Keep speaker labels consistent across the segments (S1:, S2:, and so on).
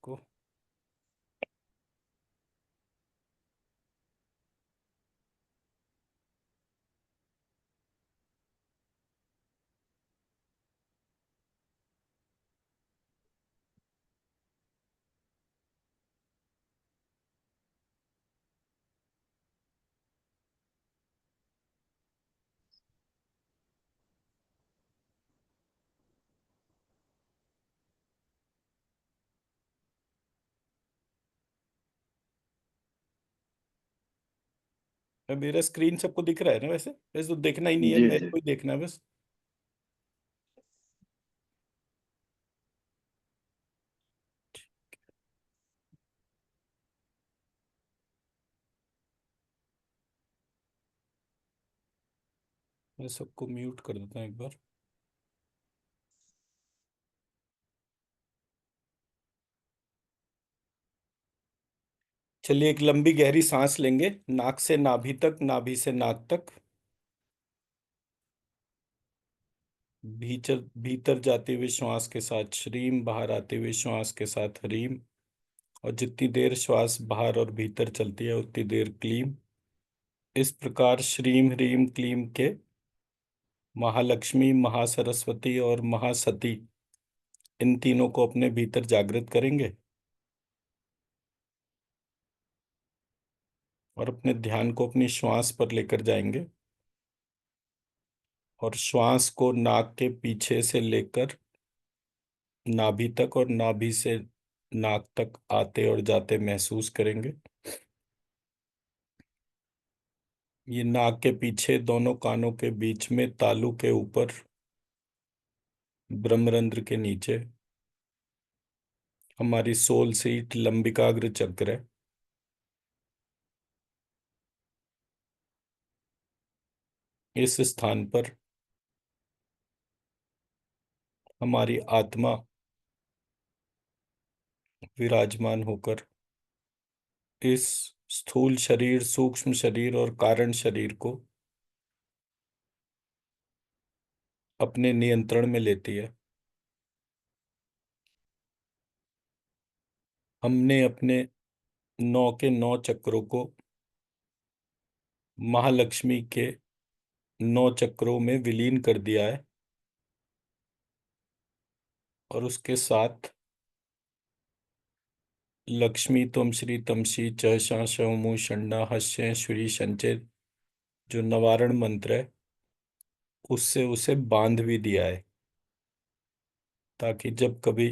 S1: को मेरा स्क्रीन सबको दिख रहा है ना? वैसे वैसे तो देखना ही नहीं है,
S2: जी
S1: मेरे
S2: जी।
S1: को ही देखना है बस। मैं सबको म्यूट कर देता हूँ एक बार। चलिए, एक लंबी गहरी सांस लेंगे, नाक से नाभि तक, नाभि से नाक तक। भीतर भीतर जाते हुए श्वास के साथ श्रीम, बाहर आते हुए श्वास के साथ हरीम। और जितनी देर श्वास बाहर और भीतर चलती है उतनी देर क्लीम। इस प्रकार श्रीम ह्रीम क्लीम के महालक्ष्मी, महासरस्वती और महासती, इन तीनों को अपने भीतर जागृत करेंगे और अपने ध्यान को अपनी श्वास पर लेकर जाएंगे। और श्वास को नाक के पीछे से लेकर नाभि तक और नाभि से नाक तक आते और जाते महसूस करेंगे। ये नाक के पीछे दोनों कानों के बीच में तालू के ऊपर ब्रह्मरंध्र के नीचे हमारी सोल सीट लंबिकाग्र चक्र है। इस स्थान पर हमारी आत्मा विराजमान होकर इस स्थूल शरीर, सूक्ष्म शरीर और कारण शरीर को अपने नियंत्रण में लेती है। हमने अपने 9 के 9 चक्रों को महालक्ष्मी के 9 चक्रों में विलीन कर दिया है। और उसके साथ लक्ष्मी त्वं श्री तमसी च शा शमु षण्णा हस्य श्री संचय, जो नवारण मंत्र है, उससे उसे बांध भी दिया है, ताकि जब कभी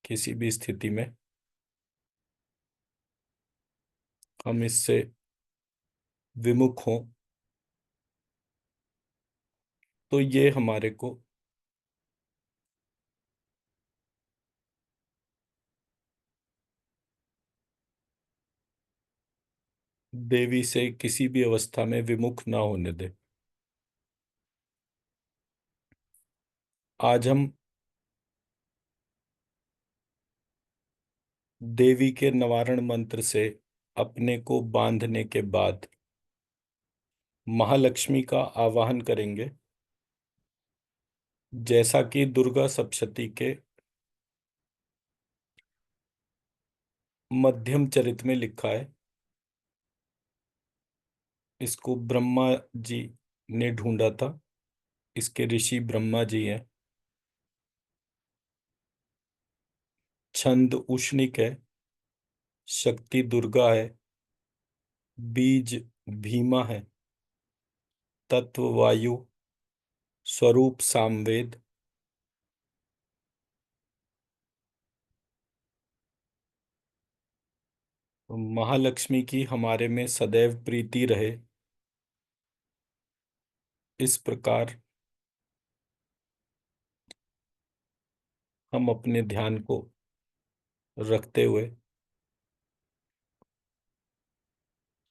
S1: किसी भी स्थिति में हम इससे विमुख हों तो ये हमारे को देवी से किसी भी अवस्था में विमुख ना होने दे। आज हम देवी के निवारण मंत्र से अपने को बांधने के बाद महालक्ष्मी का आवाहन करेंगे, जैसा कि दुर्गा सप्तशती के मध्यम चरित में लिखा है। इसको ब्रह्मा जी ने ढूंढा था। इसके ऋषि ब्रह्मा जी हैं। छंद उष्णिक है, शक्ति दुर्गा है, बीज भीमा है, तत्व वायु, स्वरूप सामवेद। महालक्ष्मी की हमारे में सदैव प्रीति रहे, इस प्रकार हम अपने ध्यान को रखते हुए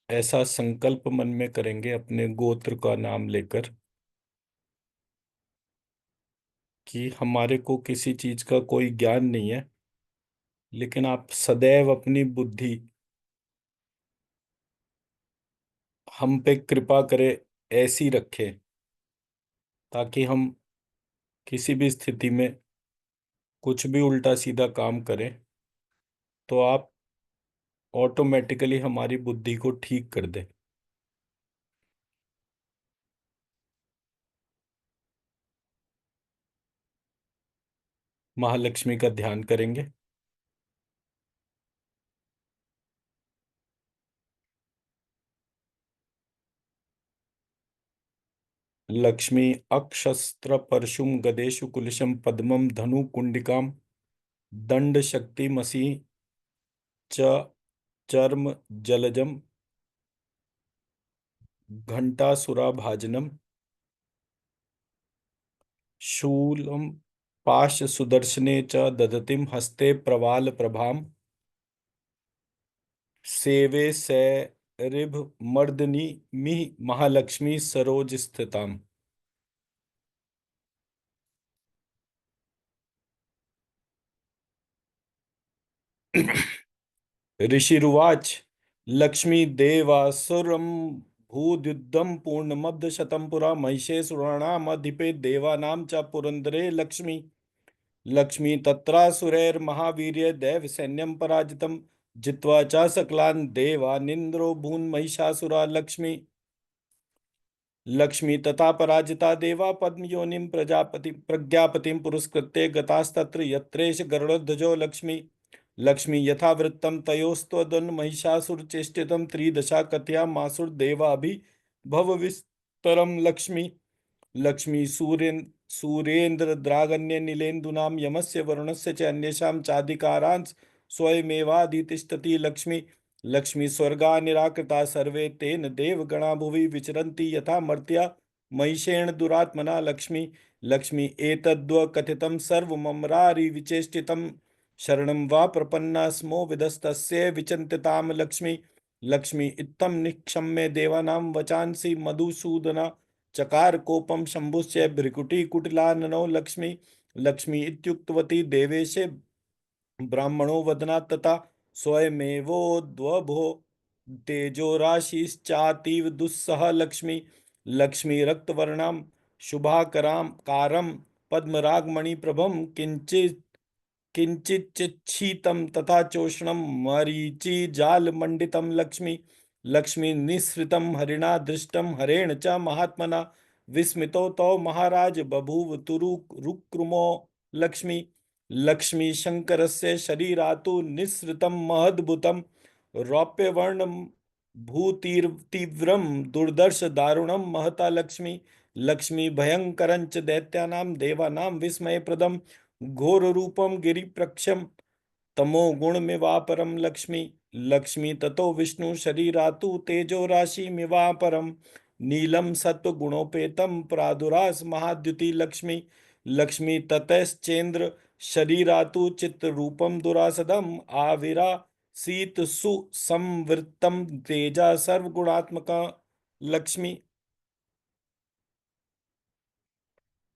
S1: ऐसा संकल्प मन में करेंगे अपने गोत्र का नाम लेकर कि हमारे को किसी चीज का कोई ज्ञान नहीं है, लेकिन आप सदैव अपनी बुद्धि हम पे कृपा करे ऐसी रखें, ताकि हम किसी भी स्थिति में कुछ भी उल्टा सीधा काम करें तो आप ऑटोमेटिकली हमारी बुद्धि को ठीक कर दे। महालक्ष्मी का ध्यान करेंगे। लक्ष्मी अक्षस्त्र परशुम गदेषु कुलिशम पद्मम धनु कुंडिकाम दंड शक्ति मसी च चर्म जलजम घंटासुरा भाजनम शूलम पाश सुदर्शने च दधतिम हस्ते प्रवाल प्रभाम सेवे सैरिभ मर्दनी मिह महालक्ष्मी सरोज स्थिताम। ऋषिरुवाच लक्ष्मी देवासुरं भूद्युद्धं पूर्णमब्ध शतं पुरा महिषे सुराणामधिपे देवानां च पुरंदरे लक्ष्मी। लक्ष्मी तत्रासुरैर्महावीर्य दैवसैन्यं पराजितं जित्वा च सकलान् देवानिन्द्रो भून् महिषासुरा लक्ष्मी। लक्ष्मी तथा पराजिता देवा पद्मयोनिं प्रजापति प्रज्ञापतिं पुरस्कृत्य गतास्तत्र यत्रेष गरुड़ध्वजो लक्ष्मी। लक्ष्मी यथावृत्तं तयोस्त्वदन्महिषासुरचेष्टितं त्रिदशा कथयामासुरदेवाभि भवविस्तरं लक्ष्मी। लक्ष्मी सूरेन्द्रद्रागण्य नीलेन्दूनां यमस्य वरुणस्य च अन्येषां चाधिकारांश स्वयमेवाधितिष्ठति लक्ष्मी। लक्ष्मी स्वर्गा निराकृता सर्वे तेन देवगणा भुवि विचरन्ति यथा मर्त्या महिषेण दुरात्मना लक्ष्मी। लक्ष्मी एतद्व कथितं सर्वममरारिविचेष्टितं शरणं वा प्रपन्ना स्मो विधस्तस्य विचिन्तितां लक्ष्मी। लक्ष्मी इत्थं निक्षम्य देवानां वचांसि मधुसूदना चकार कोपम शंभुश्च भ्रिकुटिकुटिलाननो लक्ष्मी। लक्ष्मी इत्युक्तवती देवेशे ब्राह्मणो वदना तथा स्वयमेवोद्वभो तेजोराशिश्चातीव दुस्सह लक्ष्मी। लक्ष्मी रक्तवर्णां शुभाकरां कारं पद्मरागमणिप्रभं किंचित किंचिच्छीतं तथा चोष्णं मरीचिजालमण्डितं लक्ष्मी। लक्ष्मी निःसृतं हरिणा दृष्टं हरेण च महात्मना विस्मितो तौ महाराज बभूव तुरु रुक्रुमो लक्ष्मी। लक्ष्मी शंकरस्य शरीरातु निःसृतं महद्भुतं रौप्यवर्णं भूतीव्रं दुर्दर्श दारुणं महता लक्ष्मी। लक्ष्मी भयंकरंच दैत्यानां देवानां विस्मयप्रदं घोर रूपम गिरिप्रक्षम तमो गुणमिवापरम लक्ष्मी। लक्ष्मी ततो विष्णु शरीरातु तेजो राशि मिवापरम नीलम सत्व गुणोपेतम प्रादुरास महाद्युति लक्ष्मी। लक्ष्मी ततश्चेन्द्र शरीरातु चित्त रूपम दुरासदम आविरा शीत सुसंवृत्तम तेजा सर्वगुणात्मका लक्ष्मी।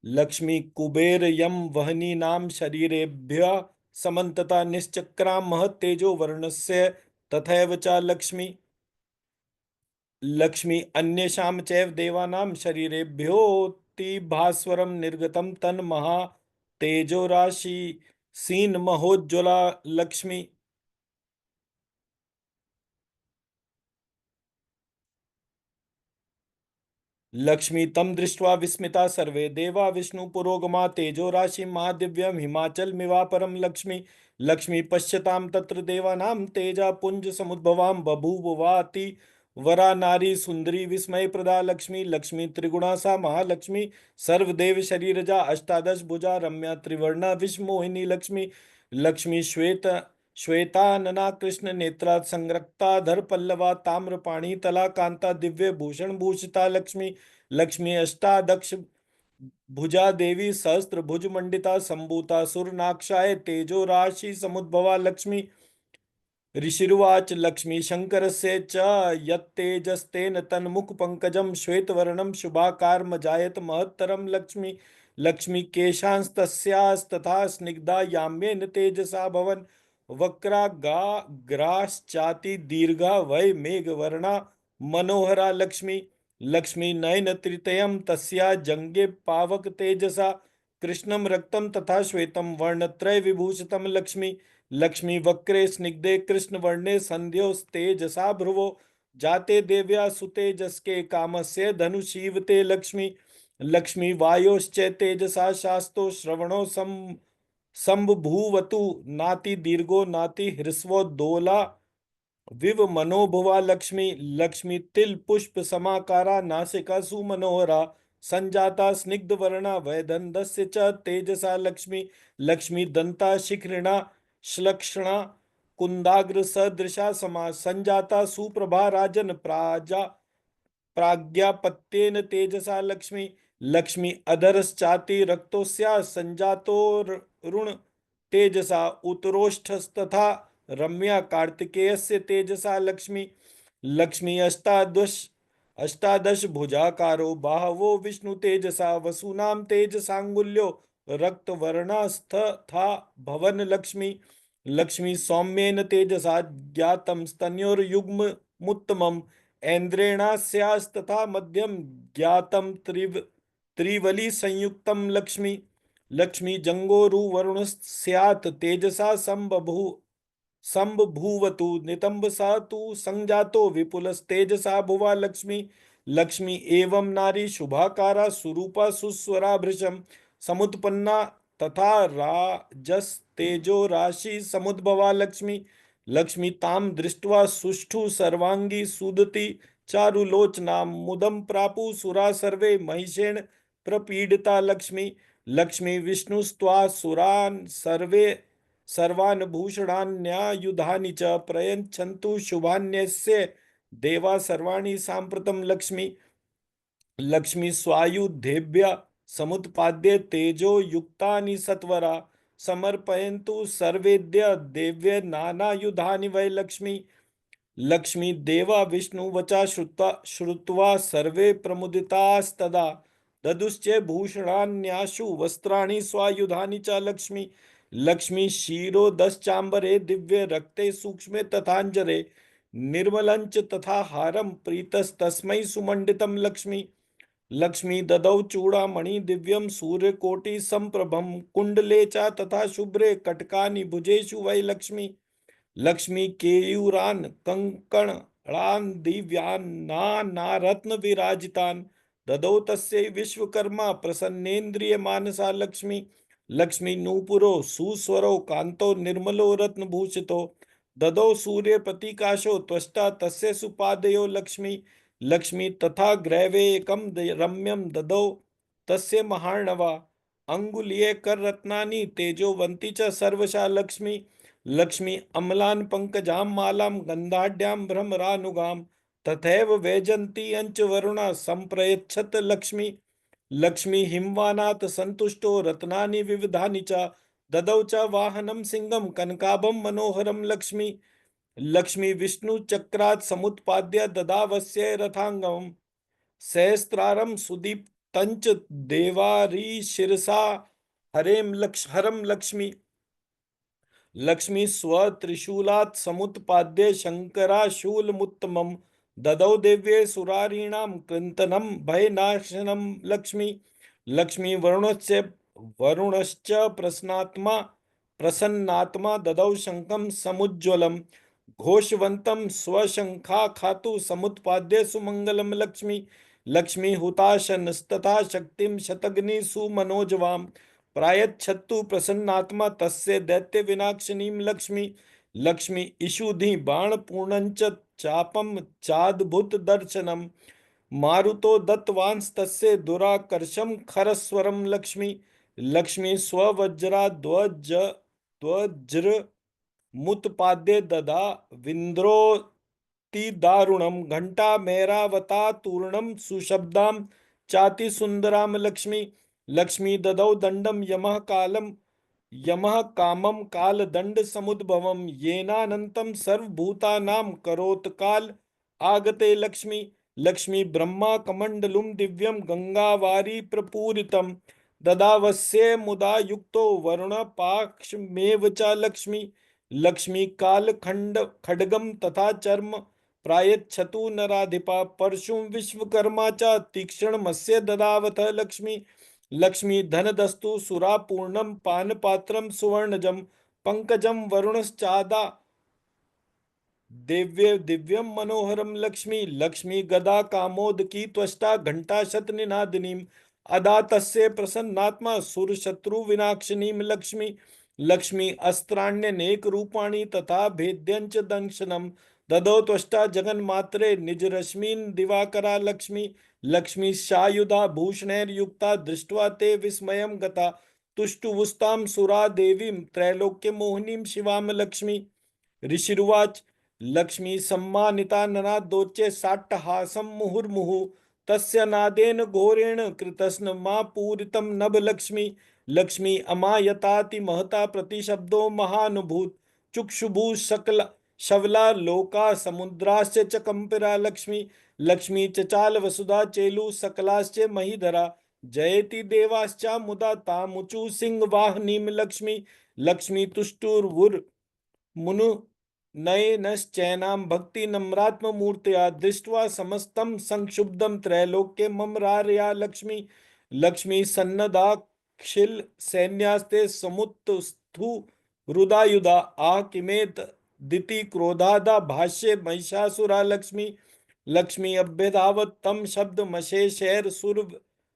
S1: लक्ष्मी कुबेर यम वहनीनां शरीरेभ्यः समन्तता निश्चक्रां महत्तेजो वर्णस्य तथैव च लक्ष्मी। लक्ष्मी अन्येषां चैव देवानां शरीरेभ्योऽतिभास्वरं निर्गतं तन्महा तेजोराशि सीनमहोज्ज्वला लक्ष्मी। लक्ष्मी तं दृष्ट्वा विस्मिता सर्वे देवा विष्णु पुरोगमा तेजो राशि महादिव्यम हिमाचल मिवापरम लक्ष्मी। लक्ष्मी पश्यतां तत्र देवानां तेजा पुंज समुद्भवां बभूववाति वरा नारी सुंदरी विस्मय प्रदा लक्ष्मी। लक्ष्मी त्रिगुणा सा महालक्ष्मी सर्वदेव शरीरजा अष्टादश भुजा रम्या त्रिवर्णा विश्वमोहिनी लक्ष्मी। लक्ष्मी श्वेतानना कृष्ण नेत्रा संरक्ता पल्लवा ताम्रपाणी तला कांता दिव्य भूषण भूषिता लक्ष्मी। लक्ष्मी अष्टादश भुजा देवी सहस्त्र भुज मंडिता संभूता सुरनाक्षाय तेजो राशि समुद्भवा लक्ष्मी। ऋषिर्वाच लक्ष्मी शंकरस्य च यत्तेजस्तेन तन्मुख पंकजं श्वेतवर्णं शुभाकारमजायत महत्तरं लक्ष्मी। लक्ष्मी केशांस्तस्यास्तथा स्निग्धा याम्येन तेजसा भवन वक्राग्राश्चाति दीर्घा वै मेघवर्णा मनोहरा लक्ष्मी। लक्ष्मी नयनत्रितयं तस्या जंगे पावक तेजसा कृष्णं रक्तं तथा श्वेतं वर्णत्रय विभूषितं लक्ष्मी। लक्ष्मी वक्रे स्निग्धे कृष्ण वर्णे संध्यो तेजसा भ्रुवो जाते देव्या सुतेजस्के कामस्य धनुषीवते लक्ष्मी। लक्ष्मी वायोश्च तेजसा शास्तो श्रवणो संबभूवतु नाति दीर्घो नाति ह्रस्वो दोला विव मनोभुवा लक्ष्मी। लक्ष्मी तिल पुष्प समाकारा नासिका सुमनोहरा संजाता स्निग्ध वर्णा वैदंदस्य च तेजसा लक्ष्मी। लक्ष्मी दंता शिखरिणा श्लक्षणा कुंदाग्र सदृशा समा संजाता सुप्रभा राजन प्राजा प्राज्ञापत्येन तेजसा लक्ष्मी। लक्ष्मी अधरश्चाति रक्तोस्या संजातोरुण तेजसा उत्तरोष्ठस्तथा रम्या कार्तिकेयस्य तेजसा लक्ष्मी। लक्ष्मी अष्टादश भुजाकारो बाहवो विष्णु तेजसा वसूनां तेजसांगुल्यो रक्तवर्णस्तथा भवन लक्ष्मी। लक्ष्मी सौम्येन तेजसा ज्ञातं स्तन्योर्युग्ममुत्तमम् ऐन्द्रेणास्यास्तथा मध्यम ज्ञातं त्रिवली संयुक्तं लक्ष्मी। लक्ष्मी जंगोरु वरुण स्यात् तेजसा संबभूवतु नितंब सा तु संजातो विपुलस्तेजसा भुवा लक्ष्मी। लक्ष्मी एवं नारी शुभाकारा सुरूपा सुस्वरा भृशम समुत्पन्ना तथा राजस्तेजो राशि समुद्भवा लक्ष्मी। लक्ष्मी ताम दृष्ट्वा सुष्ठु सर्वांगी सुदति चारुलोचना मुदं प्रापु सुरा सर्वे महिषेण प्रपीडिता लक्ष्मी। लक्ष्मी विष्णुस्त्वा सुरान् सर्वे सर्वान् भूषणान्यायुधानि च प्रयच्छन्तु शुभान्यस्य देवा सर्वाणि साम्प्रतं लक्ष्मी। लक्ष्मी स्वायुधेभ्य समुत्पाद्य तेजो युक्तानि सत्वरा समर्पयन्तु सर्वेद्य देव्य नानायुधानि वै लक्ष्मी। लक्ष्मी देवा विष्णु वचा श्रुत्वा सर्वे प्रमुदितास्तदा ददुश्च भूषणान्याशु वस्त्राणि स्वायुधानि च लक्ष्मी। लक्ष्मी क्षीरोदश्चाम्बरे दिव्य रक्ते सूक्ष्मे तथांजरे निर्मलंच तथा हारं प्रीतस्तस्मै सुमंडितं लक्ष्मी। लक्ष्मी ददौ चूड़ामणि दिव्यं सूर्यकोटि संप्रभं कुंडले च तथा शुभ्रे कटकानि भुजेषु वै लक्ष्मी। लक्ष्मी केयूरान कंकणान दिव्यान्नानारत्न विराजितान ददौ तस्यै विश्वकर्मा प्रसन्नेन्द्रिय मानसा लक्ष्मी। लक्ष्मी नूपुरो सुस्वरो कांतो निर्मलो रत्नभूषितो ददौ सूर्य प्रतीकाशो त्वष्टा तस्य सुपादयो लक्ष्मी। लक्ष्मी तथा ग्रैवेकम रम्यम ददौ तस्य महार्णवा अंगुलीय कर रत्नानि तेजोवंती च सर्वशा लक्ष्मी। लक्ष्मी अम्लान पंकजां मालां गंधाढ्यां भ्रमरानुगां तथैव वैजंती अंच वरुणा संप्रयच्छत लक्ष्मी। लक्ष्मी हिमवानात् संतुष्टो रत्नानि विविधानि च ददौ च वाहनं सिंहं कनकाभं मनोहरं लक्ष्मी। लक्ष्मी विष्णु चक्रात् समुत्पाद्य ददावस्य रथांगम सहस्त्रारं सुदीप्तञ्च देवारीशिरसा हरं लक्ष्मी। लक्ष्मी स्वत्रिशूलात् समुत्पाद्य शङ्कराशूलमुत्तमं ददौ देव्ये सुरारीणां कृन्तनं भयनाशनं लक्ष्मी। लक्ष्मी वरुणश्च प्रसन्नात्मा ददौ शङ्खं समुज्ज्वलं घोषवन्तं स्वशङ्खा खातु समुत्पाद्य सुमङ्गलं लक्ष्मी। लक्ष्मी हुताशनस्तथा शक्तिं शतग्नि सुमनोजवां प्रायच्छत्तु प्रसन्नात्मा तस्य दैत्य विनाशिनीं लक्ष्मी। लक्ष्मी इषुधि बाण पूर्णञ्च चापं चाद्भुत दर्शनम मारुतो दत्तवांस्तस्य दुराकर्षं खरस्वरं लक्ष्मी। लक्ष्मी स्ववज्रा ध्वज्र मुत्पाद्य ददा विन्द्रोतिदारुणं घंटा मैरावतातूर्णं सुशब्दां चाति सुंदरां लक्ष्मी। लक्ष्मी ददौ दंडं यमः कामं कालदंड समुद्भवं येनानन्तं सर्वभूतानां करोत् काल आगते लक्ष्मी। लक्ष्मी ब्रह्मा कमंडलुं दिव्यं गंगावारी प्रपूरितं ददावस्य मुदा युक्तो वरुण पाक्षमेव च लक्ष्मी। लक्ष्मी काल खड्गम तथा चर्म प्रायच्छतु नराधिपा परशुं विश्वकर्मा च तीक्ष्णमस्य ददावथ लक्ष्मी। लक्ष्मी धनदस्तु सुरापूर्णं पानपात्रं सुवर्णजं पंकजम वरुणश्चादा दिव्य दिव्यम मनोहरम लक्ष्मी। लक्ष्मी गदा कामोदकी त्वष्टा घंटा शत निनादिनीम। अदा तस्य प्रसन्नात्मा सुर शत्रु विनाशिनीम लक्ष्मी। लक्ष्मी अस्त्राण्यनेक रूपाणि तथा भेद्यंच दंशनम। ददौ त्वष्टा जगन्मात्रे निज रश्मीन् दिवाकरा लक्ष्मी। लक्ष्मी सायुधा भूषणैर्युक्ता दृष्ट्वा ते विस्मयं गता। तुष्टुवुस्तां सुरा देवीं त्रैलोक्य मोहिनीं शिवाम लक्ष्मी। ऋषिर्वाच लक्ष्मी सम्मानिता ननादोच्चे साट्टहासं मुहुर्मुहुः। तस्य नादेन घोरेण कृतस्न मा पूरितं नभ लक्ष्मी। लक्ष्मी अमायताति महता प्रतिशब्दो महानुभूत। चुक्षुभू सकल शवला लोका समुद्राश्च च कंपिरा लक्ष्मी। लक्ष्मी चचाल वसुधा चेलु सकलाश्च महीधरा। जयति देवाश्चा मुदा तामुचु सिंहवाहिनीं लक्ष्मी। लक्ष्मी तुष्टुर्वुर मुनु नयनश्चैनां भक्ति नम्रात्ममूर्त्या दृष्ट्वा समस्तं संक्षुब्धं त्रैलोक्ये ममरार्या लक्ष्मी। लक्ष्मी सन्नदाखिल सैन्यास्ते समुत्स्थु रुदायुधा आ किमेत दिति क्रोधादा भाष्ये महिषासुरा लक्ष्मी। लक्ष्मी अभ्यधावत तम शब्द मशेषैर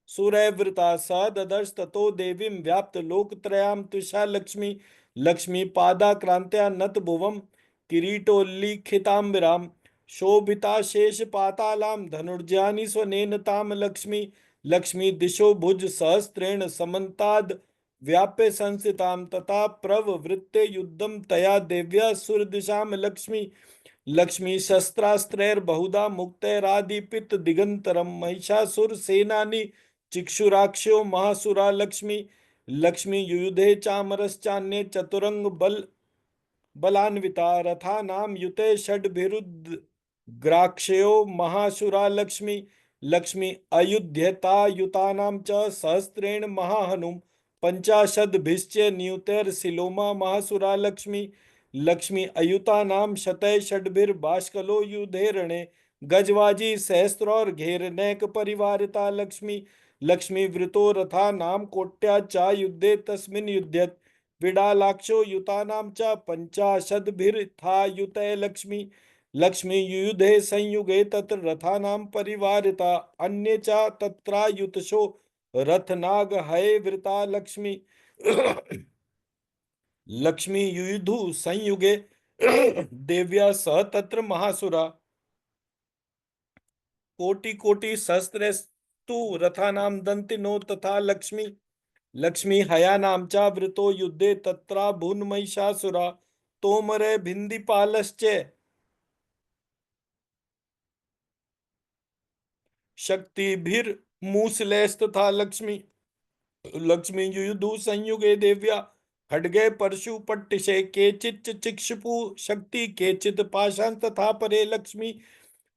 S1: सुरैवृता स ददर्श ततो देवीं व्याप्त लोकत्रयां तुषा लक्ष्मी। लक्ष्मी पादाक्रांत्या नत भुवम किरीटोल्लिखितांबरां। शोभिता शेष पातालां धनुर्जानि स्वनेन ताम लक्ष्मी। लक्ष्मी दिशो भुज सहस्त्रेण समन्ताद् व्याप्य संस्थितां तथा प्रववृत्ते युद्धं तया देव्या सुरदिशां लक्ष्मी। लक्ष्मी शस्त्रास्त्रैर्बहुधा मुक्तैरादीपित दिगंतरम। महिषासुर सेनानी चिक्षुराक्ष्यो महासुरा लक्ष्मी। लक्ष्मी युयुधे चामरश्चान्ये चतुरंग बलान्विता। रथानां युते षड्भिरुद्राक्षयो महासुरा लक्ष्मी। लक्ष्मी अयुध्यतायुतानां च सहस्रेण महाहनुम। पंचाशद्भिश्च नियुतैर्शिलोमा महासुरा लक्ष्मी। लक्ष्मी अयुतानां शतै षड्भिर्बाष्कलो युधे रणे। गजवाजी सहस्रौर घेरनैक परिवारिता लक्ष्मी। लक्ष्मी वृतो रथानां कोट्या चा युद्धे तस्मिन् युध्यत। विडालाक्षो युतानां च पंचाशद्भिर्था लक्ष्मी। लक्ष्मी युयुधे संयुगे तत्र रथानां परिवारिता। अन्ये च तत्रायुतशो रथनाग हये वृता लक्ष्मी। लक्ष्मी युयुधु संयुगे देव्या सह तत्र महासुरा। कोटि कोटि सहस्रस्तु रथानां दन्तिनो तथा लक्ष्मी। लक्ष्मी हयानां च वृतो युद्धे तत्रा भून्महिषासुरा। तोमरे भिन्दिपालश्च शक्तिभिर्मूसलैस्तथा लक्ष्मी। लक्ष्मी युयुधु संयुगे देव्या खड्गे परशु पट्टिशे। केचित् चिक्षिपु शक्ति केचित् पाशां तथा परे लक्ष्मी।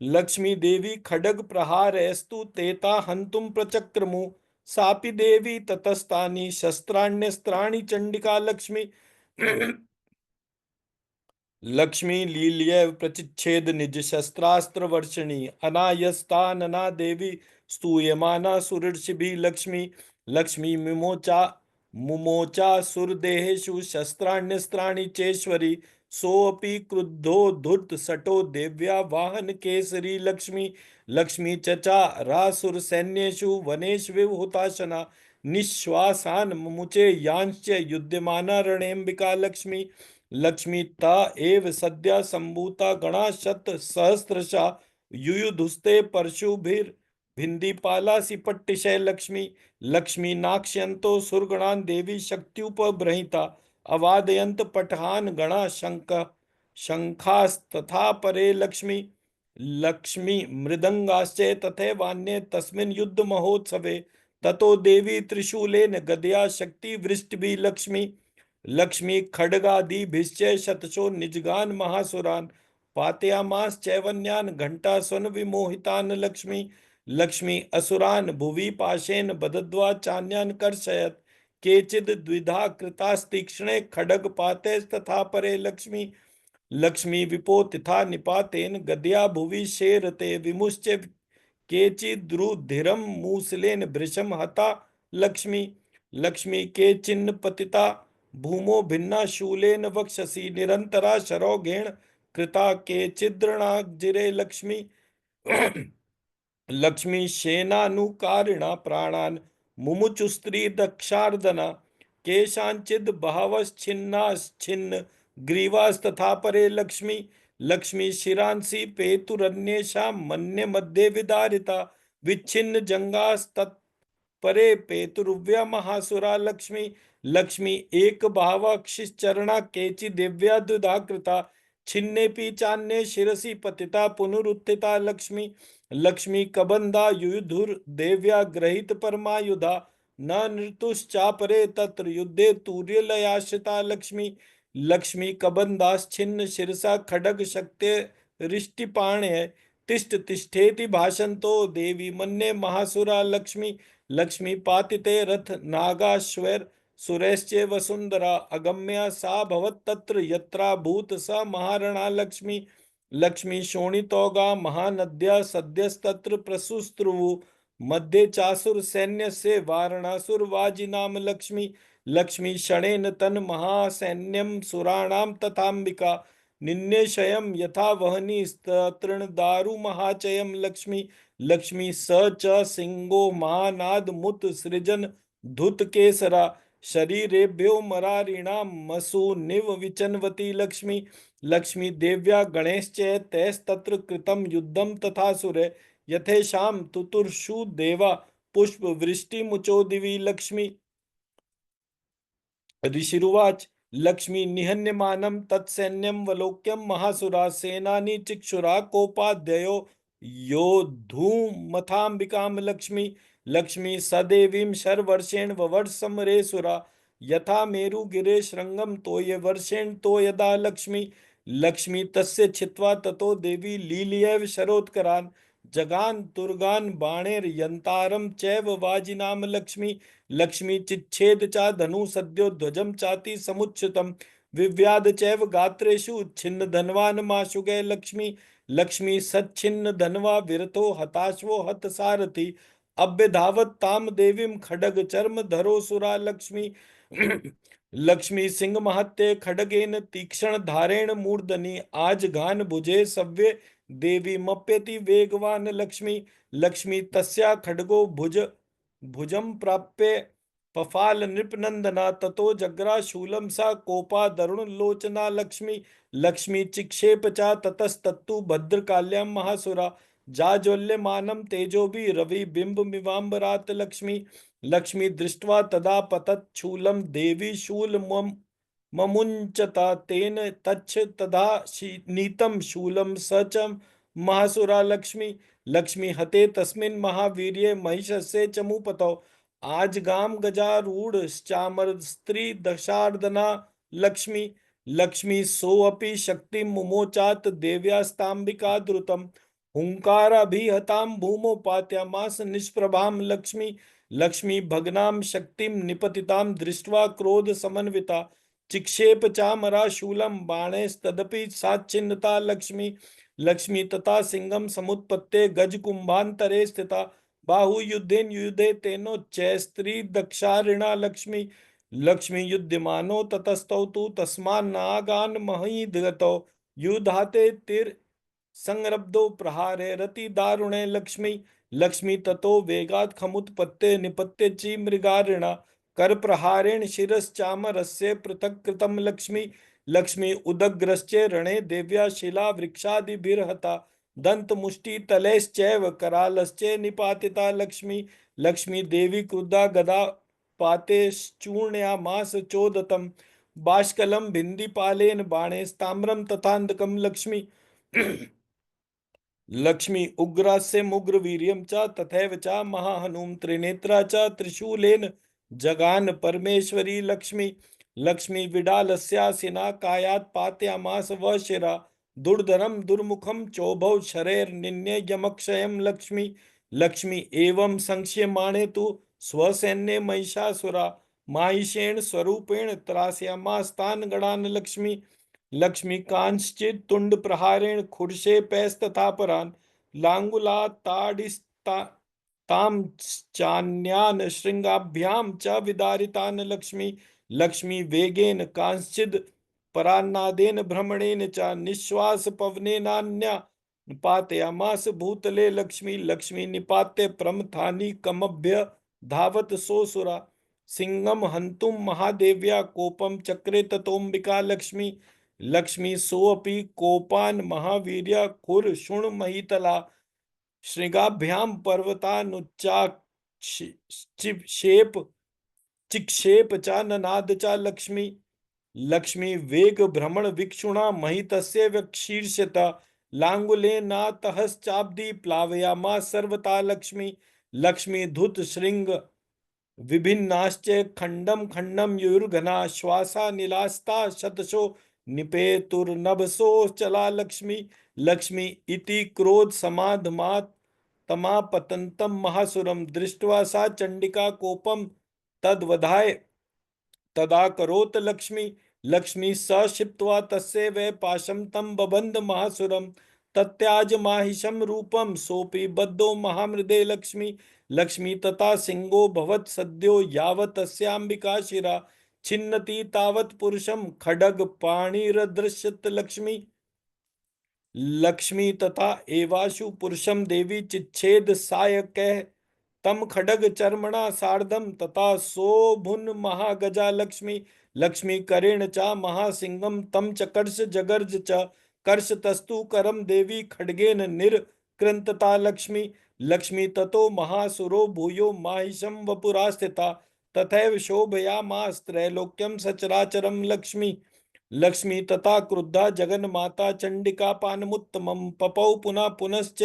S1: लक्ष्मी देवी खड्ग प्रहारैस्तु तेता हन्तुं प्रचक्रमु। सापि देवी ततस्तानि शस्त्राण्यस्त्राणि चंडिका लक्ष्मी। लक्ष्मी लील्यैव प्रचिच्छेद निज शस्त्रास्त्र वर्षिणी। अनायस्तानना देवी स्तूयमाना सुरर्षिभिः लक्ष्मी। लक्ष्मी मुमोचा सुरदेहेषु शस्त्राण्यस्त्राणि चेश्वरी। सोऽपि क्रुद्धो धूर्त सटो देव्या वाहन केसरी लक्ष्मी। लक्ष्मी चचारासुर सैन्येषु वनेष्विव हुताशना। निःश्वासान् मुमुचे यांश्च युध्यमाना रणेऽम्बिका लक्ष्मी। लक्ष्मी ता एव सद्या संभूता गणा शत सहस्रशा। युयुधुस्ते परशुभिर्भिन्दिपालासि पट्टिशै लक्ष्मी। लक्ष्मी नाक्ष्यन्तो सुरगणान् देवी शक्त्युपबृंहिता। अवादयन्त पटहान गणा शंखास्तथा परे लक्ष्मी। लक्ष्मी मृदंगाश्च तथैवान्ये तस्मिन् युद्ध महोत्सवे। ततो देवी त्रिशूलेन गदया शक्ति वृष्टिभिः लक्ष्मी। लक्ष्मी खड्गादिभिश्च शतशो निजगान महासुरान्। पातयामास चैवन्यान् घंटास्वन विमोहितान् लक्ष्मी। लक्ष्मी असुरान् भुवि पाशेन बदद्वा चान्यान् कर्षयत्। केचिद् द्विधा कृतास्तीक्ष्णे खड्गपातैस्तथा परे लक्ष्मी। लक्ष्मी विपोतिथा निपातेन गदया भुवि शेरते विमुश्च। केचिद्रुधिरं मूसलेन भृशं हता लक्ष्मी। लक्ष्मी केचिन्न पतिता भूमो भिन्ना शूलेन वक्षसि निरंतरा शरौघेण कृता के चिद्रणाजिरे लक्ष्मी। लक्ष्मी सेनानुकारिणा प्राणान् मुमुचु स्त्री दक्षार्दना केशांचिद बहवश्छिन्नाश्छिन्न ग्रीवास्तथा परे लक्ष्मी। लक्ष्मी शिरांसि पेतुरन्येषां मन्ये मध्ये विदारिता विच्छिन्न जंगास्तत् परे पेतुर्व्या महासुरा लक्ष्मी। लक्ष्मी एक भावाक्षिश्चरणा केचि दिव्या द्विधा कृता छिन्नेपि चान्ये शिरसि पतिता पुनरुत्थिता लक्ष्मी। लक्ष्मी कबंधा युयुधुर देव्या ग्रहीत परमायुधा न नृतुश्चापरे तत्र युद्धे तूर्यलयाश्रिता लक्ष्मी। लक्ष्मी कबंधाश्छिन्न शिरसा खड्ग शक्ते रिष्टिपाण्य तिष्ठ तिष्ठेति भाषन्तो देवी मन्ये महासुरा लक्ष्मी। लक्ष्मी पातिते रथ नागाश्वैर सुरैश्च वसुंधरा अगम्या सा भवत् तत्र यत्रा भूत स महारणा लक्ष्मी। लक्ष्मी शोणितौगा महानद्या सद्यस्तत्र प्रसुस्त्रुवु मध्ये चासुर सैन्य से वारणासुर वाजी नाम लक्ष्मी। लक्ष्मी शणेन तन महासैन्यम सुराणाम तथाम्बिका निन्नेशयम यथा वहनी तृण दारु महाचयम लक्ष्मी। लक्ष्मी स च सिंहो महानाद मुत सृजन धुत केसरा शरीरेभ्यो मरारिणाम मसु निव विचनवती लक्ष्मी। लक्ष्मी देव्या गणेश्च तैस्तत्र कृतं युद्धं तथासुरे यथेषां तुतुर्षु देवा पुष्प वृष्टि मुचो दिवि लक्ष्मी। ऋषिरुवाच लक्ष्मी निहन्यमानं तत्सैन्यं वलोक्यं महासुरा सेनानी चिक्षुरा कोपाद्ययो योद्धूमथाम्बिकां लक्ष्मी। लक्ष्मी सदेवीं शर्वर्षेण ववर्षमरे सुरा यथा मेरुगिरे शृंगं तोय वर्षेण तो यदा लक्ष्मी। लक्ष्मी तस्य छित्त्वा ततो देवी लीलयैव शरोत्करान् जगान तुर्गान बाणेर यंतारम चैव वाजिनाम लक्ष्मी। लक्ष्मी चिच्छेद चा धनु सद्यो ध्वजम चाति समुच्युतम विव्याध चैव गात्रेषु छिन्न धनवान माशुगे लक्ष्मी। लक्ष्मी सच्छिन्न धनवा विरथो हताश्वो हत सारथि अभ्यधावत ताम देवीम खडग चर्म धरो सुरा लक्ष्मी। लक्ष्मी सिंह महत्ते खडगेन तीक्ष्ण धारेण मूर्धनि आज घान भुजे सव्ये देवी मप्यति वेगवान लक्ष्मी। लक्ष्मी तस्या खड्गो भुजम प्राप्य पफाल नृपनंदना ततो जग्रा शूलम सा कोपा दरुण लोचना लक्ष्मी। लक्ष्मी चिक्षेप चा ततस्तत्तु भद्रकाल्याम महासुरा जाज्वल्यमानं तेजोभि रवि बिंब मिवाम्बरात लक्ष्मी। लक्ष्मी दृष्ट्वा तदा पतत् शूलं देवी शूल ममुञ्चता तेन तच्छ तदा नीतं शूलं स च महासुरा लक्ष्मी। लक्ष्मी हते तस्मिन् महावीर्ये महिषस्य चमूपतौ आजगाम गजारूढ़ चामर स्त्री दशार्दना लक्ष्मी। लक्ष्मी सोऽपि शक्ति मुमोचात देव्यास्तांबिका द्रुतम हुंकाराभिहतां भूमौ पात्यामास निष्प्रभां लक्ष्मी। लक्ष्मी भग्नां शक्तिं निपतितां दृष्ट्वा क्रोध समन्विता चिक्षेप चामरा शूलं बाणैस्तदपि साच्छिन्नता लक्ष्मी। लक्ष्मी तथा सिंहम समुत्पत्ते गज कुंभांतरे स्थिता बाहुयुद्धेन युयुधे तेनोच्चैस्त्री दक्षारिणा लक्ष्मी। लक्ष्मी युध्यमानो ततस्तौ तु तस्मान्नागान् महीधगतौ युधाते तिर संरब्धो प्रहारे रति दारुणे लक्ष्मी। लक्ष्मी ततो वेगात् खमुत्पत्ते निपत्य ची मृगारिणा कर प्रहारेण शिरश्चामरस्य पृथक् कृतं लक्ष्मी। लक्ष्मी उदग्रश्चे रणे देव्या शिला वृक्षादिभिर्हता दंत मुष्टि तलैश्चैव करालश्चे निपातिता लक्ष्मी। लक्ष्मी देवी क्रुद्धा गदा पातेश्चूर्णयामास चोदतम बाष्कलं भिन्दिपालेन बाणैस्ताम्रं तथान्धकं लक्ष्मी। लक्ष्मी उग्रास्य मुग्र वीर्यं च तथैव च महाहनुम त्रिनेत्रा च त्रिशूलेन जगान परमेश्वरी लक्ष्मी। लक्ष्मी विडालस्यासिना कायात् पातयामास वशिरा दुर्धरम दुर्मुखम चौभौ शरैर्निन्ययमक्षयं लक्ष्मी। लक्ष्मी एवं संक्ष्यमाणे तु स्वसैन्ये महिषासुरा माहिषेण स्वरूपेण त्रास्यामास्तान् गणान् लक्ष्मी। लक्ष्मी कांश्चित् तुंड प्रहारेण खुर्षे पैस्तथा परान् लांगुलाताडिस्ता ताम चान्यान श्रृंगाभ्याम च विदारितान लक्ष्मी। लक्ष्मी वेगेन कांश्चिद परान्नादेन भ्रमणेन च निश्वास पवनेनान्या निपातयामास भूतले लक्ष्मी लक्ष्मी निपात्य प्रमथानि कमभ्य धावत सोऽसुरा सिंहम हन्तुं महादेव्या कोपम चक्रे ततोऽम्बिका लक्ष्मी लक्ष्मी सोऽपि कोपान् महावीर्या खुर शुण् महितला शृंगाभ्यां पर्वतानुच्चाक्षेप चिक्षेप च ननाद च लक्ष्मी लक्ष्मी वेग भ्रमण विक्षुणा महितस्य वक्षीर्षत लांगुलेनातहश्चाब्दी प्लावयामा सर्वता लक्ष्मी लक्ष्मी धुत श्रृंग विभिन्नाश्च खंडम खंडम युर्घना श्वासा निलास्ता शतशो निपेतुर्नभसो चला लक्ष्मी लक्ष्मी इति क्रोध समाधमात् तमापतंतम महासुरम दृष्ट्वा सा चंडिका कोपम तद्वधाय तदा करोत लक्ष्मी लक्ष्मी सक्षिप्त्वा तस्य वै पाशं तं बबन्ध महासुरं तत्याज माहिषं रूपं सोऽपि बद्धो महामृदे लक्ष्मी लक्ष्मी तथा सिंहो भवत् सद्यो यावत् तस्याम्बिका शिरा छिन्नति तावत् पुरुषं खड्ग पाणिरदृश्यत लक्ष्मी लक्ष्मी तथा एवाशु पुरुषम देवी चिच्छेद सायकैः तम खड्ग चर्मणा सार्धम तथा शोभुन महागजा लक्ष्मी लक्ष्मी करेण च महासिंहम तम च कर्ष जगर्ज च कर्ष तस्तु करम देवी खड्गेन निरकृन्तता लक्ष्मी लक्ष्मी ततो महासुरो भूयो माहिषं वपुरा स्थिता तथैव शोभयामास्त्रैलोक्यं सचराचरं लक्ष्मी लक्ष्मी तथा क्रुद्धा जगन्माता चंडिका पानमुत्तमं पपौ पुनः पुनश्च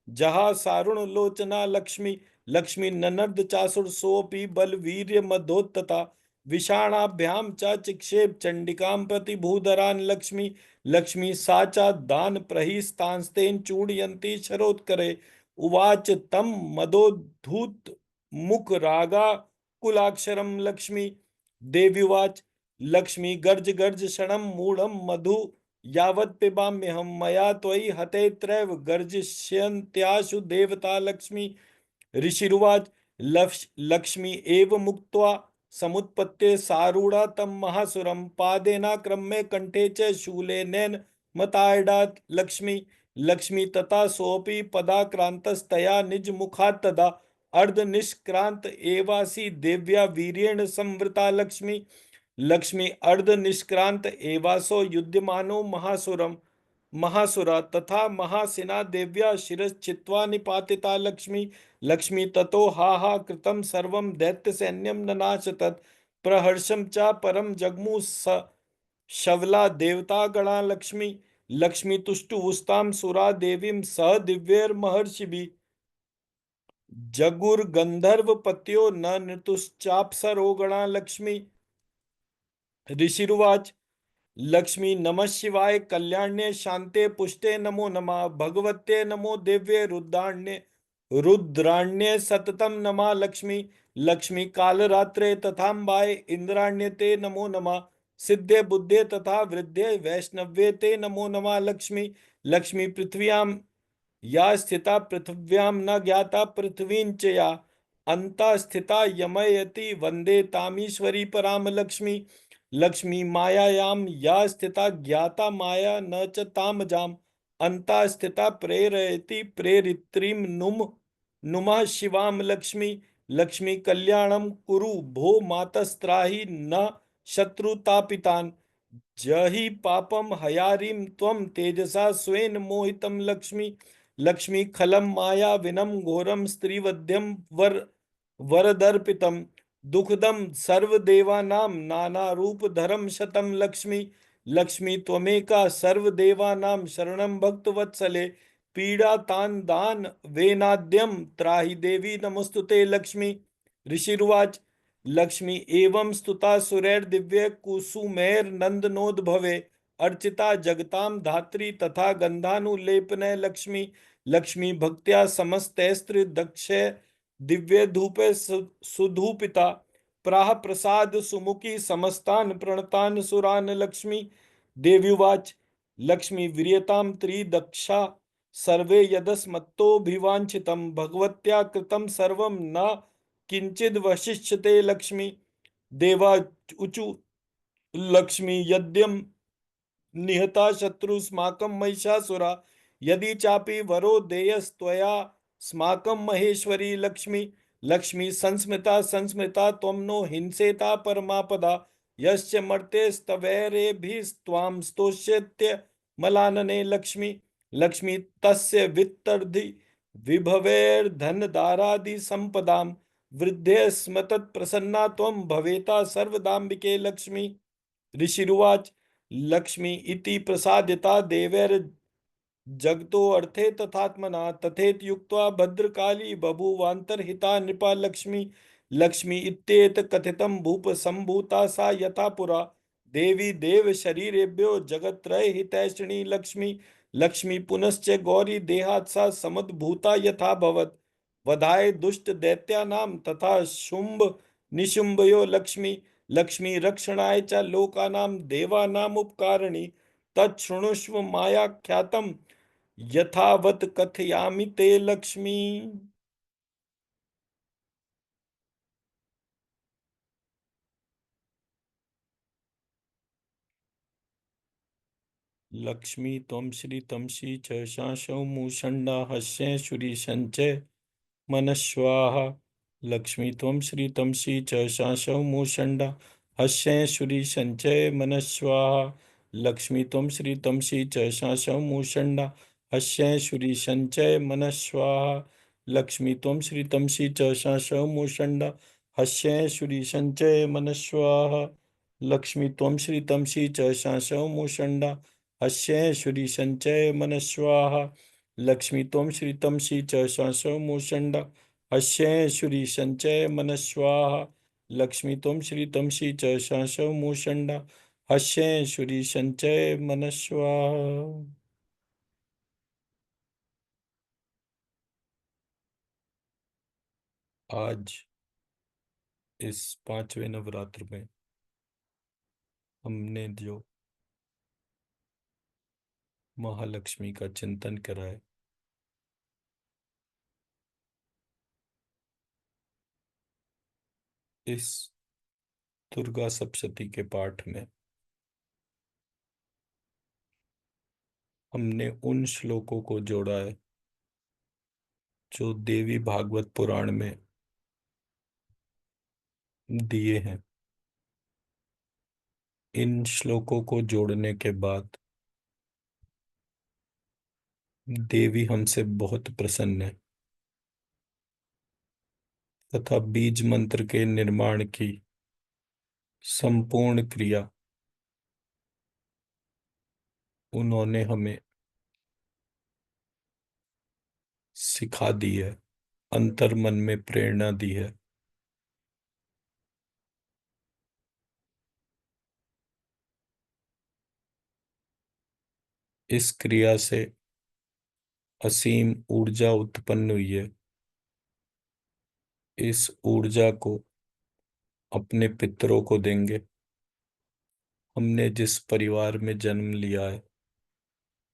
S1: जहा सारुण लोचना लक्ष्मी लक्ष्मी ननर्द चासुर सोऽपि बलवीर्य मदोत्तता विषाणाभ्यां च चिक्षेप चंडिकां प्रति भूधरान् लक्ष्मी लक्ष्मी सा च दान प्रहिस्तांस्तेन चूड़यन्ती शरोत्करे उवाच तम मदोद्धूत मुख रागा कुलाक्षरम लक्ष्मी देव्युवाच लक्ष्मी गर्ज गर्ज क्षणं मूढ़ं मधु यावत् पिबाम्यहं मया त्वयि हते त्रैव गर्जिष्यन्त्याशु देवता लक्ष्मी ऋषिरुवाच लक्ष्मी एव मुक्त्वा समुत्पत्ते सारूढ़ा तं महासुरं पादेनाक्रम्य कंठे च शूलेनेन मताडात् लक्ष्मी लक्ष्मी तथा सोऽपि पदाक्रान्तस्तया निज मुखात् तदा अर्धनिष्क्रांत एवासी देव्या वीर्येण संवृता लक्ष्मी लक्ष्मी अर्ध निष्क्रांत एवासो युध्यमानो महासुरा तथा महासेना देव्या शिरश्छित्त्वा निपातिता लक्ष्मी लक्ष्मी ततो हा हा कृतं सर्वं दैत्य सैन्यं ननाश तत् प्रहर्षं च परम जगमु शवला देवता गणा लक्ष्मी लक्ष्मी तुष्टुवुस्तां सुरा देवीं सह दिव्यैर्महर्षिभिः जगुर्गंधर्व पत्यो न नृतुश्चाप्सरो गणा लक्ष्मी ऋषिरुवाच लक्ष्मी नमः शिवाय कल्याण्ये शांते पुष्टे नमो नमः भगवते नमो दिव्ये रुद्राण्ये सततम नमः लक्ष्मी लक्ष्मी कालरात्रे तथाम्बाय इंद्राण्य ते नमो नमः सिद्धे बुद्धे तथा वृद्धे वैष्णव्ये ते नमो नमः लक्ष्मी लक्ष्मी पृथ्व्यां या स्थिता पृथिव्यां न ज्ञाता पृथ्वीं च या अन्ता स्थिता यमयति वंदे तामीश्वरी पराम लक्ष्मी लक्ष्मी मायायां या स्थिता ज्ञाता माया न च तामजाम अन्ता स्थिता प्रेरयति प्रेरित्रीं नुमः शिवाम लक्ष्मी लक्ष्मी कल्याणं कुरु भो मातस्त्राहि न शत्रुतापितान् जहि पापम हयारिं त्वं तेजसा स्वेन मोहितं लक्ष्मी लक्ष्मी खलं माया विनं घोरं स्त्रीवध्यं वरदर्पितं दुःखदं सर्वदेवानां नानारूपधरं शतं लक्ष्मी लक्ष्मी त्वमेका सर्वदेवानां शरणं भक्तवत्सले पीडातान् वेनाद्यं त्राहि देवी नमोस्तुते लक्ष्मी ऋषिर्वाच लक्ष्मी एवं स्तुता सुरैर्दिव्य कुसुमैर्नन्दनोद्भवे अर्चिता जगतां धात्री तथा गंधानुलेपने लक्ष्मी लक्ष्मी भक्त्या समस्तैस्त्र दक्ष दिव्य धूपे सुधूपिता प्राह प्रसाद सुमुखी समस्तान प्रणतान सुरान लक्ष्मी देव्युवाच लक्ष्मी वीर्यतां त्रिदक्षा सर्वे यदस्मत्तोऽभिवाञ्छितं भगवत्या कृतं सर्वं न किंचिद वशिष्यते लक्ष्मी देवा ऊचु लक्ष्मी यद्यम निहता शत्रुस्माकं महिषासुरा, यदि चापि वरो देयस्त्वया स्माकं महेश्वरी लक्ष्मी। लक्ष्मी संस्मृता संस्मृता त्वं नो हिंसेता परमापदा, यश्च मर्त्यस्तवैरेभिस्त्वां स्तोष्यत्य मलानने लक्ष्मी। लक्ष्मी तस्य वित्तर्धि विभवैर्धनदारादि संपदां, वृद्धे स्मतत् प्रसन्ना त्वं भवेता सर्वदाम्बिके लक्ष्मी। ऋषिरुवाच लक्ष्मी इति प्रसाद्यता देवैर् जगतो अर्थे तथात्मना, तथेत युक्त्वा भद्रकाली बभूवान्तर्हिता नृपा लक्ष्मी। लक्ष्मी इत्येत कथितं भूप संभूता सा यथा पुरा, देवी देव शरीरेभ्यो जगत्रय हितैषिणी लक्ष्मी। लक्ष्मी पुनश्च गौरी देहात् सा समुद्भूता यथा भवत्, वधाय दुष्ट दैत्यानां तथा शुंभ निशुंभयो लक्ष्मी। लक्ष्मी रक्षणाय च लोकानां देवानाम् उपकारिणी, तच्छृणुष्व मायाख्यातं यथावत् कथयामि ते लक्ष्मी। लक्ष्मी त्वं श्री तमसी च शासौ मूषण्डा हस्ये शुरी संचय मनस्वाहा। लक्ष्मी त्वं श्री तमसी च शासौ मूषण्डा हस्ये शुरी संचय मनस्वाहा। लक्ष्मी त्वं श्री तमसी च शासौ मूषण्डा हस्ये शुरी संचय मनस्वाहा। लक्ष्मी त्वं श्री तमसी च शासौ मूषण्डा हस्ये शुरी संचय मनस्वाहा। लक्ष्मी त्वं श्री तमसी च शासौ मूषण्डा हस्ये शुरी संचय मनस्वाहा। लक्ष्मी त्वं श्री तमसी च शासौ मूषण्डा हस्ये शुरी संचय मनस्वाहा। लक्ष्मी त्वं श्री तमसी च शासौ मूषण्डा हस्ये शुरी संचय मनस्वाहा। आज इस पांचवें नवरात्र में हमने जो महालक्ष्मी का चिंतन करा है, इस दुर्गा सप्तशती के पाठ में हमने उन श्लोकों को जोड़ा है जो देवी भागवत पुराण में दिए हैं। इन श्लोकों को जोड़ने के बाद देवी हमसे बहुत प्रसन्न है, तथा बीज मंत्र के निर्माण की संपूर्ण क्रिया उन्होंने हमें सिखा दी है, अंतर मन में प्रेरणा दी है। इस क्रिया से असीम ऊर्जा उत्पन्न हुई है। इस ऊर्जा को अपने पितरों को देंगे। हमने जिस परिवार में जन्म लिया है,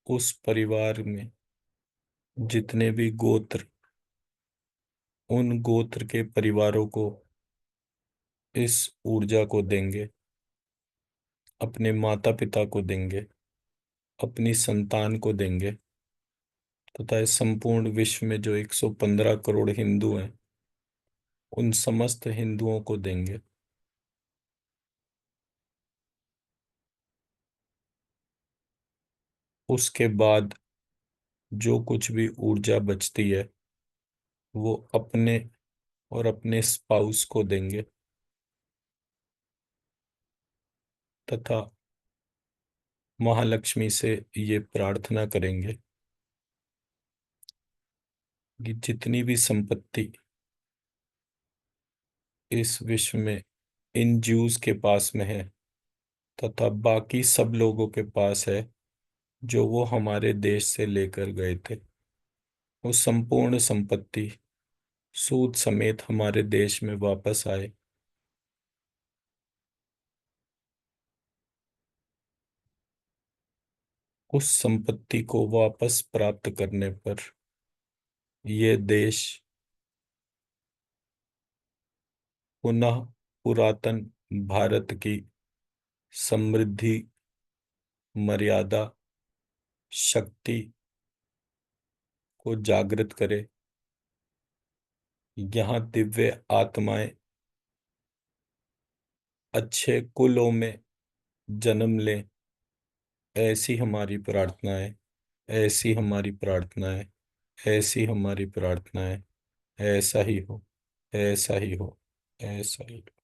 S1: उस परिवार में जितने भी गोत्र, उन गोत्र के परिवारों को इस ऊर्जा को देंगे, अपने माता पिता को देंगे, अपनी संतान को देंगे, तथा इस संपूर्ण विश्व में जो 115 करोड़ हिंदू हैं, उन समस्त हिंदुओं को देंगे। उसके बाद जो कुछ भी ऊर्जा बचती है, वो अपने और अपने स्पाउस को देंगे, तथा महालक्ष्मी से ये प्रार्थना करेंगे कि जितनी भी संपत्ति इस विश्व में इन ज्यूस के पास में है, तथा बाकी सब लोगों के पास है जो वो हमारे देश से लेकर गए थे, वो संपूर्ण संपत्ति सूद समेत हमारे देश में वापस आए। उस संपत्ति को वापस प्राप्त करने पर ये देश पुनः पुरातन भारत की समृद्धि, मर्यादा, शक्ति को जागृत करे। यहाँ दिव्य आत्माएं अच्छे कुलों में जन्म लें, ऐसी हमारी प्रार्थना है। ऐसी हमारी प्रार्थना है। ऐसी हमारी प्रार्थना है। ऐसा ही हो। ऐसा ही हो। ऐसा ही हो।